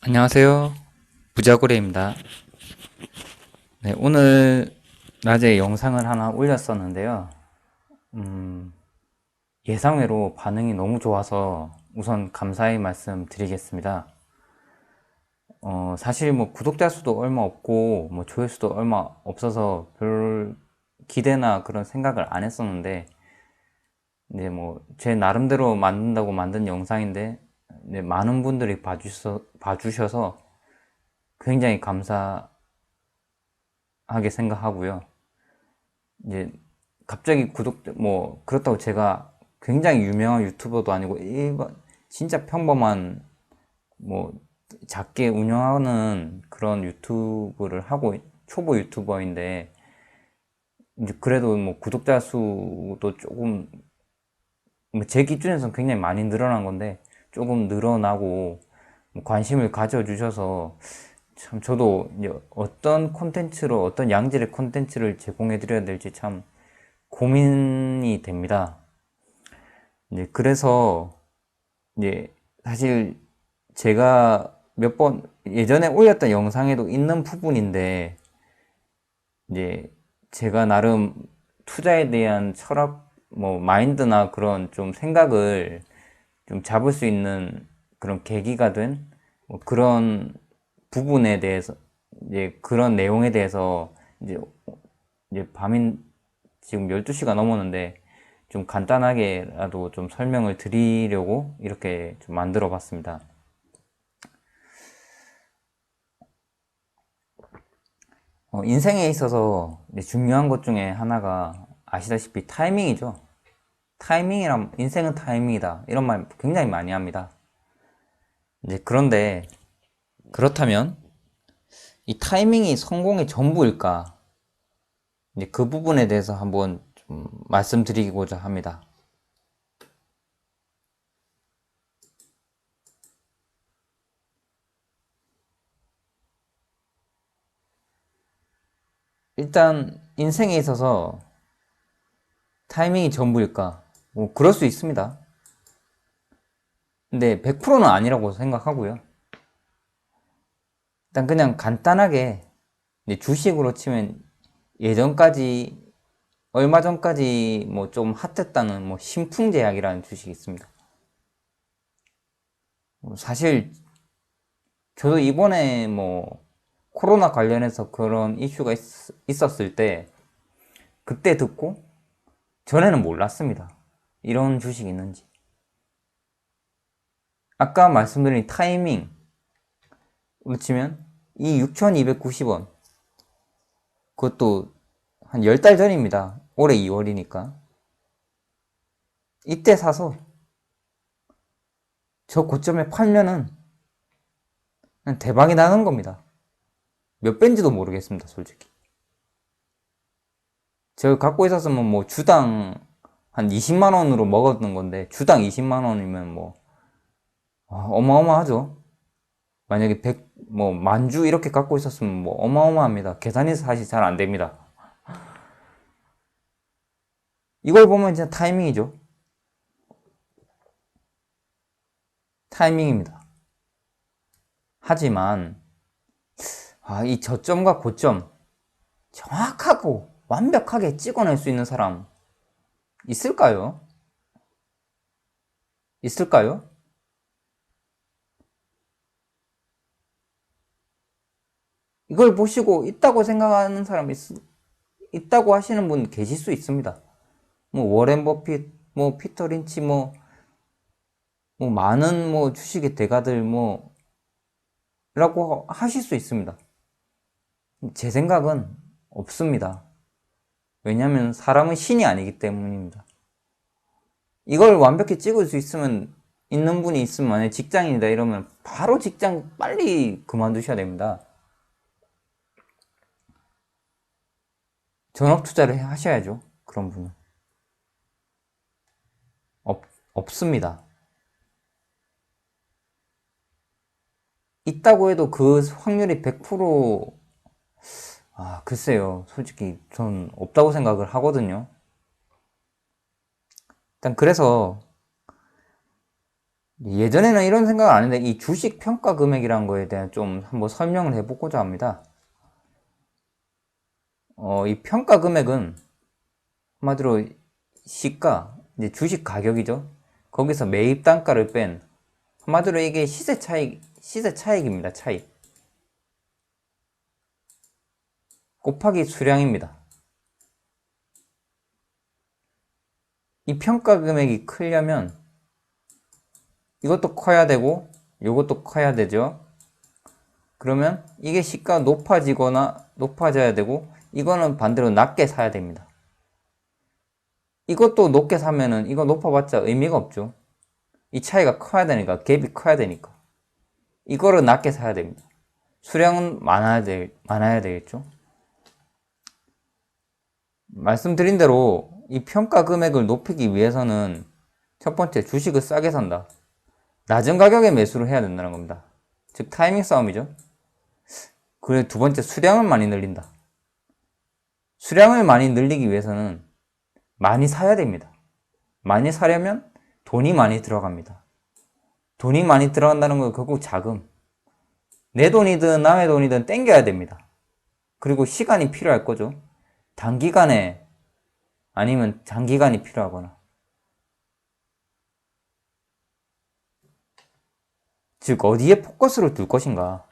안녕하세요. 부자고래입니다. 네, 오늘 낮에 영상을 하나 올렸었는데요. 음, 예상외로 반응이 너무 좋아서 우선 감사의 말씀 드리겠습니다. 사실 뭐 구독자 수도 얼마 없고 뭐 조회수도 얼마 없어서 별 기대나 그런 생각을 안 했었는데 이제 뭐 제 나름대로 만든다고 만든 영상인데 이제 많은 분들이 봐주셔서 굉장히 감사하게 생각하고요. 이제 갑자기 뭐 그렇다고 제가 굉장히 유명한 유튜버도 아니고 일반 진짜 평범한 뭐 작게 운영하는 그런 유튜브를 하고 초보 유튜버인데 이제 그래도 뭐 구독자 수도 조금 뭐제 기준에서는 굉장히 많이 늘어난 건데 조금 늘어나고 뭐 관심을 가져주셔서 참 저도 이제 어떤 콘텐츠로 어떤 양질의 콘텐츠를 제공해 드려야 될지 참 고민이 됩니다. 이제 그래서 이제 사실 제가 몇 번 예전에 올렸던 영상에도 있는 부분인데 이제 제가 나름 투자에 대한 철학 뭐 마인드나 그런 좀 생각을 좀 잡을 수 있는 그런 계기가 된뭐 그런 부분에 대해서 이제 그런 내용에 대해서 이제 밤인 지금 12시가 넘었는데 좀 간단하게라도 좀 설명을 드리려고 이렇게 좀 만들어 봤습니다. 인생에 있어서 중요한 것 중에 하나가 아시다시피 타이밍이죠. 타이밍이란, 인생은 타이밍이다. 이런 말 굉장히 많이 합니다. 이제 그런데 그렇다면 이 타이밍이 성공의 전부일까? 이제 그 부분에 대해서 한번 좀 말씀드리고자 합니다. 일단 인생에 있어서 타이밍이 전부일까? 뭐 그럴 수 있습니다. 근데 100%는 아니라고 생각하고요. 일단 그냥 간단하게 주식으로 치면 예전까지 얼마 전까지 뭐 좀 핫했다는 뭐 신풍제약이라는 주식이 있습니다. 사실 저도 이번에 뭐 코로나 관련해서 그런 이슈가 있었을 때 그때 듣고 전에는 몰랐습니다. 이런 주식이 있는지. 아까 말씀드린 타이밍 치면 이 6,290원 그것도 한 10달 전입니다. 올해 2월이니까. 이때 사서 저 고점에 팔면은 대박이 나는 겁니다. 몇 배인지도 모르겠습니다, 솔직히. 제가 갖고 있었으면 뭐 주당 한 20만 원으로 먹었던 건데 주당 20만 원이면 뭐 어마어마하죠. 만약에 100, 뭐 만주 이렇게 갖고 있었으면 뭐 어마어마합니다. 계산이 사실 잘 안 됩니다. 이걸 보면 진짜 타이밍이죠. 타이밍입니다. 하지만 이 저점과 고점 정확하고 완벽하게 찍어낼 수 있는 사람 있을까요? 있을까요? 이걸 보시고 있다고 생각하는 사람 있다고 하시는 분 계실 수 있습니다. 뭐 워렌 버핏, 뭐 피터 린치, 뭐 많은 뭐 주식의 대가들 뭐라고 하실 수 있습니다. 제 생각은 없습니다. 왜냐하면 사람은 신이 아니기 때문입니다. 이걸 완벽히 찍을 수 있으면 있는 분이 있으면 만약에 직장인이다 이러면 바로 직장 빨리 그만두셔야 됩니다. 전업 투자를 하셔야죠. 그런 분은 없, 없습니다. 있다고 해도 그 확률이 100% 글쎄요. 솔직히 전 없다고 생각을 하거든요. 일단 그래서 예전에는 이런 생각을 안 했는데 이 주식 평가 금액이라는 거에 대한 좀 한번 설명을 해보고자 합니다. 이 평가 금액은 한마디로 시가, 이제 주식 가격이죠. 거기서 매입 단가를 뺀 한마디로 이게 시세 차익입니다. 차익. 곱하기 수량입니다. 이 평가 금액이 크려면 이것도 커야 되고 이것도 커야 되죠. 그러면 이게 시가가 높아지거나 높아져야 되고 이거는 반대로 낮게 사야 됩니다. 이것도 높게 사면은 이거 높아봤자 의미가 없죠. 이 차이가 커야 되니까, 갭이 커야 되니까. 이거를 낮게 사야 됩니다. 수량은 많아야 되겠죠. 말씀드린 대로 이 평가 금액을 높이기 위해서는 첫 번째 주식을 싸게 산다. 낮은 가격에 매수를 해야 된다는 겁니다. 즉 타이밍 싸움이죠. 그리고 두 번째 수량을 많이 늘린다. 수량을 많이 늘리기 위해서는 많이 사야 됩니다. 많이 사려면 돈이 많이 들어갑니다. 돈이 많이 들어간다는 건 결국 자금. 내 돈이든 남의 돈이든 땡겨야 됩니다. 그리고 시간이 필요할 거죠. 단기간에 아니면 장기간이 필요하거나. 즉 어디에 포커스를 둘 것인가.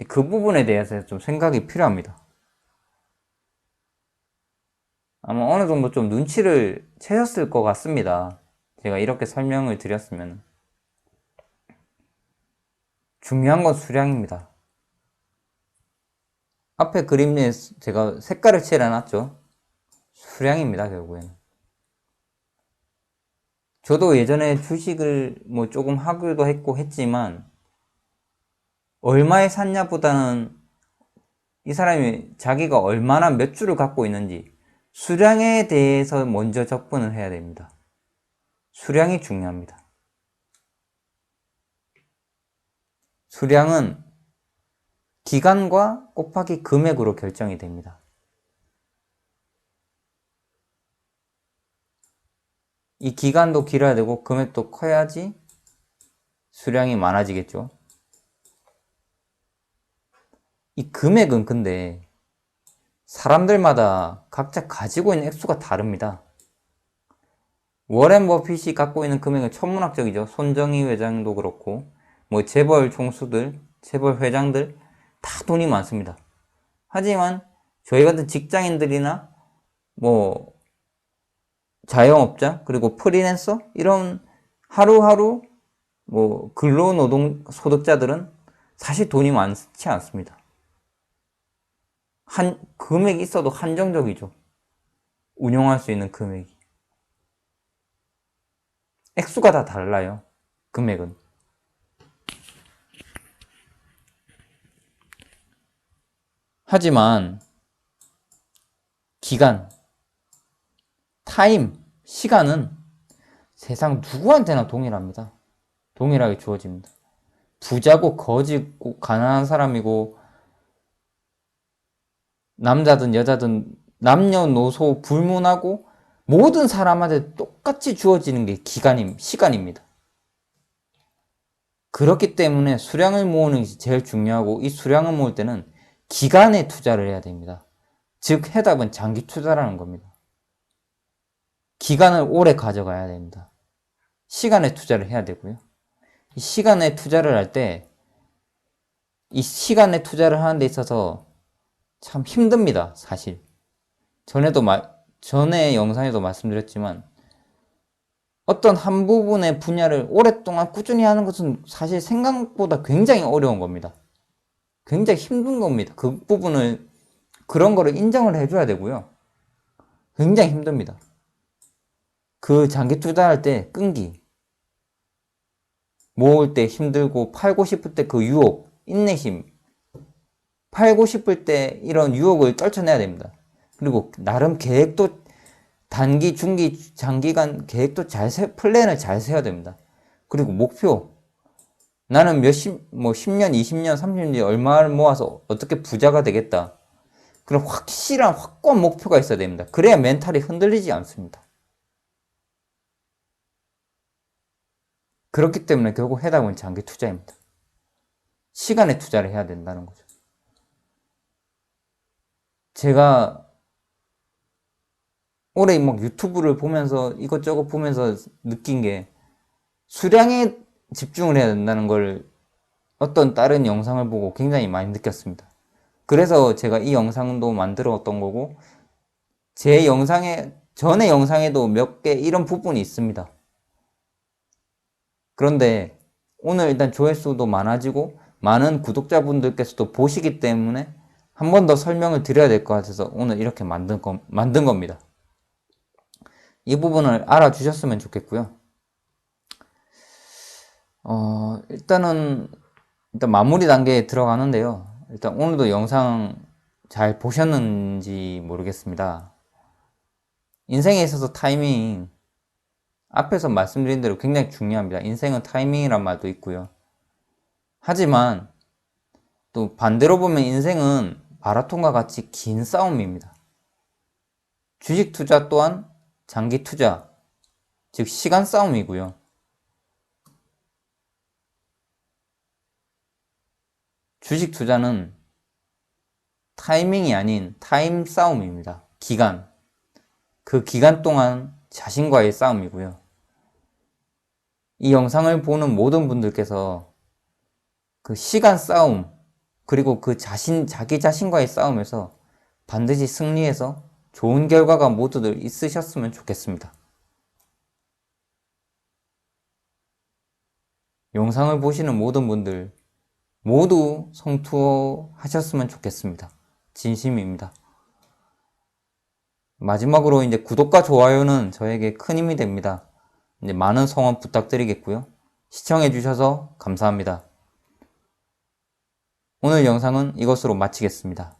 그 부분에 대해서 좀 생각이 필요합니다. 아마 어느 정도 좀 눈치를 채셨을 것 같습니다. 제가 이렇게 설명을 드렸으면. 중요한 건 수량입니다. 앞에 그림에 제가 색깔을 칠해놨죠. 수량입니다, 결국에는. 저도 예전에 주식을 뭐 조금 하기도 했고 했지만, 얼마에 샀냐보다는 이 사람이 자기가 얼마나 몇 주를 갖고 있는지, 수량에 대해서 먼저 접근을 해야 됩니다. 수량이 중요합니다. 수량은 기간과 곱하기 금액으로 결정이 됩니다. 이 기간도 길어야 되고 금액도 커야지 수량이 많아지겠죠. 이 금액은 근데 사람들마다 각자 가지고 있는 액수가 다릅니다. 워렌 버핏이 갖고 있는 금액은 천문학적이죠. 손정희 회장도 그렇고 뭐 재벌 총수들, 재벌 회장들 다 돈이 많습니다. 하지만 저희 같은 직장인들이나 뭐 자영업자 그리고 프리랜서 이런 하루하루 뭐 근로노동 소득자들은 사실 돈이 많지 않습니다. 금액이 있어도 한정적이죠. 운용할 수 있는 금액이. 액수가 다 달라요. 금액은. 하지만 기간, 타임, 시간은 세상 누구한테나 동일합니다. 동일하게 주어집니다. 부자고 거지고 가난한 사람이고 남자든 여자든 남녀노소 불문하고 모든 사람한테 똑같이 주어지는 게 시간입니다. 그렇기 때문에 수량을 모으는 것이 제일 중요하고 이 수량을 모을 때는 기간에 투자를 해야 됩니다. 즉 해답은 장기 투자라는 겁니다. 기간을 오래 가져가야 됩니다. 시간에 투자를 해야 되고요. 이 시간에 투자를 할 때 이 시간에 투자를 하는 데 있어서 참 힘듭니다. 사실. 전에 영상에도 말씀드렸지만 어떤 한 부분의 분야를 오랫동안 꾸준히 하는 것은 사실 생각보다 굉장히 어려운 겁니다. 굉장히 힘든 겁니다. 그 부분을 그런 거를 인정을 해줘야 되고요. 굉장히 힘듭니다. 그 장기 투자할 때 끈기, 모을 때 힘들고 팔고 싶을 때 그 유혹, 인내심, 팔고 싶을 때 이런 유혹을 떨쳐내야 됩니다. 그리고 나름 계획도 단기, 중기, 장기간 계획도 플랜을 잘 세워야 됩니다. 그리고 목표. 나는 10년, 20년, 30년 뒤에 얼마를 모아서 어떻게 부자가 되겠다. 그런 확실한 확고한 목표가 있어야 됩니다. 그래야 멘탈이 흔들리지 않습니다. 그렇기 때문에 결국 해답은 장기 투자입니다. 시간에 투자를 해야 된다는 거죠. 제가 올해 막 유튜브를 보면서 이것저것 보면서 느낀 게 수량에 집중을 해야 된다는 걸 어떤 다른 영상을 보고 굉장히 많이 느꼈습니다. 그래서 제가 이 영상도 만들었던 거고, 제 영상에, 전에 영상에도 몇 개 이런 부분이 있습니다. 그런데 오늘 일단 조회수도 많아지고 많은 구독자분들께서도 보시기 때문에 한 번 더 설명을 드려야 될 것 같아서 오늘 이렇게 만든 겁니다. 이 부분을 알아주셨으면 좋겠고요. 일단 마무리 단계에 들어가는데요. 일단 오늘도 영상 잘 보셨는지 모르겠습니다. 인생에 있어서 타이밍, 앞에서 말씀드린 대로 굉장히 중요합니다. 인생은 타이밍이란 말도 있고요. 하지만 또 반대로 보면 인생은 마라톤과 같이 긴 싸움입니다. 주식 투자 또한 장기 투자, 즉 시간 싸움이고요. 주식 투자는 타이밍이 아닌 타임 싸움입니다. 기간. 그 기간 동안 자신과의 싸움이고요. 이 영상을 보는 모든 분들께서 그 시간 싸움, 그리고 자기 자신과의 싸움에서 반드시 승리해서 좋은 결과가 모두들 있으셨으면 좋겠습니다. 영상을 보시는 모든 분들 모두 성투하셨으면 좋겠습니다. 진심입니다. 마지막으로 이제 구독과 좋아요는 저에게 큰 힘이 됩니다. 이제 많은 성원 부탁드리겠고요. 시청해주셔서 감사합니다. 오늘 영상은 이것으로 마치겠습니다.